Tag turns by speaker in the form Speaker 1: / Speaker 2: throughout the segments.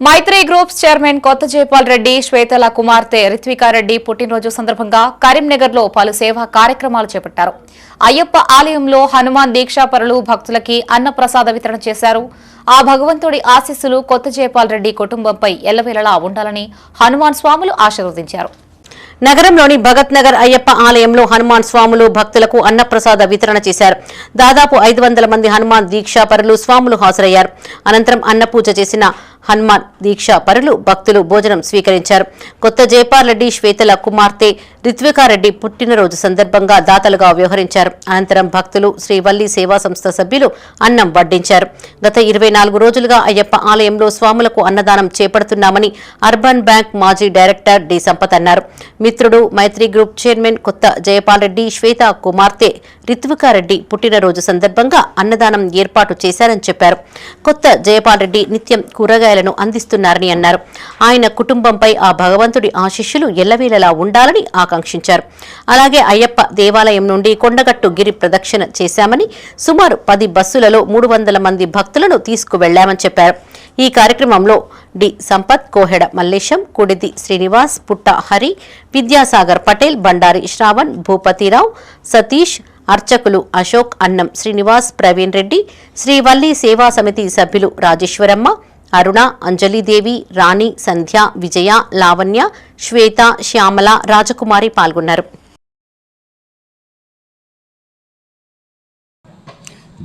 Speaker 1: మైత్రి groups chairman కొత్త జైపాల్ రెడ్డి శ్వేతల కుమార్తె రిత్వికారెడ్డి పుట్టినరోజు సందర్భంగా కరీంనగర్ లో పలు సేవా కార్యక్రమాలు చేపట్టారు. అయ్యప్ప ఆలయంలో హనుమాన్ దీక్షాపరులు భక్తులకి అన్నప్రసాద వితరణ చేశారు. ఆ భగవంతుడి ఆశీస్సులు కొత్త జైపాల్ రెడ్డి కుటుంబంపై ఎల్లవేళలా ఉండాలని హనుమాన్ స్వాములు ఆశీర్వదించారు.
Speaker 2: నగరంలోని భగత్ నగర్ అయ్యప్ప ఆలయంలో హనుమాన్ స్వాములు భక్తులకు అన్నప్రసాద వితరణ చేశారు. దాదాపు 500 మంది హనుమాన్ దీక్షాపరులు స్వాములు హాజరయ్యారు. అనంతరం అన్నపూజ చేసిన హనుమాన్ దీక్షాపరులు భక్తులు భోజనం స్వీకరించారు. కొత్త జైపాల్ రెడ్డి శ్వేతల కుమార్తె రిత్వికారెడ్డి పుట్టినరోజు సందర్భంగా దాతలుగా వ్యవహరించారు. అనంతరం భక్తులు శ్రీవల్లి సేవా సంస్థ సభ్యులు అన్నం వడ్డించారు. గత 24 రోజులుగా అయ్యప్ప ఆలయంలో స్వాములకు అన్నదానం చేపడుతున్నామని అర్బన్ బ్యాంక్ మాజీ డైరెక్టర్ డి సంపత్ అన్నారు. మిత్రుడు మైత్రి గ్రూప్ చైర్మన్ కొత్త జైపాల్ రెడ్డి శ్వేత కుమార్తె రిత్వికారెడ్డి పుట్టినరోజు సందర్భంగా అన్నదానం ఏర్పాటు చేశారని చెప్పారు. కొత్త జైపాల్ రెడ్డి నిత్యం కూరగాయలను అందిస్తున్నారని అన్నారు. ఆయన కుటుంబంపై ఆ భగవంతుడి ఆశీస్సులు ఎల్లవేళలా ఉండాలని ఆకాంక్షించారు. అలాగే అయ్యప్ప దేవాలయం నుండి కొండగట్టు గిరి ప్రదక్షిణ చేశామని, సుమారు 10 బస్సులలో 300 మంది భక్తులను తీసుకువెళ్లామని చెప్పారు. ఈ కార్యక్రమంలో డి సంపత్, కోహెడ మల్లేశం, కుడిది శ్రీనివాస్, పుట్ట హరి, విద్యాసాగర్ పటేల్, బండారి శ్రావణ్, భూపతిరావు, సతీష్, అర్చకులు అశోక్, అన్నం శ్రీనివాస్, ప్రవీణ్ రెడ్డి, శ్రీవల్లి సేవా సమితి సభ్యులు రాజేశ్వరమ్మ, అరుణ, అంజలిదేవి, రాణి, సంధ్య, విజయ, లావణ్య, శ్వేత, శ్యామల, రాజకుమారి పాల్గొన్నారు.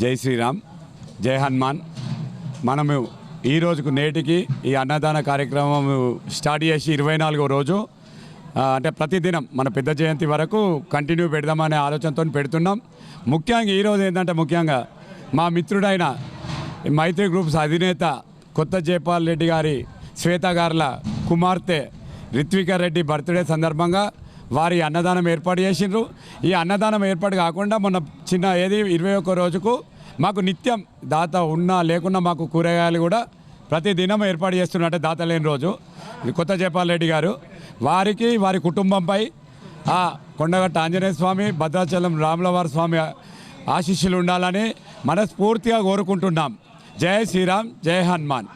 Speaker 3: జై శ్రీరామ్, జై హనుమాన్. మనము ఈ రోజుకు నేటికి ఈ అన్నదాన కార్యక్రమం స్టార్ట్ చేసి 24వ రోజు, అంటే ప్రతిదినం మన పెద్ద జయంతి వరకు కంటిన్యూ పెడదామనే ఆలోచనతో పెడుతున్నాం. ముఖ్యంగా ఈరోజు ఏంటంటే మా మిత్రుడైన మైత్రి గ్రూప్స్ అధినేత కొత్త జైపాల్ రెడ్డి గారి శ్వేత గారుల కుమార్తె రిత్వికారెడ్డి బర్త్డే సందర్భంగా వారి అన్నదానం ఏర్పాటు చేసిండ్రు. ఈ అన్నదానం ఏర్పాటు కాకుండా మొన్న 21 రోజుకు మాకు నిత్యం దాత ఉన్నా లేకున్నా మాకు కూరగాయలు కూడా ప్రతిదినం ఏర్పాటు చేస్తున్నట్టే దాత లేని రోజు కొత్త జైపాల్ రెడ్డి గారు. వారికి వారి కుటుంబంపై ఆ కొండగట్ట ఆంజనేయ స్వామి, భద్రాచలం రాములవారి స్వామి ఆశీస్సులు ఉండాలని మనస్ఫూర్తిగా కోరుకుంటున్నాం. జై శ్రీరామ్, జై హనుమాన్.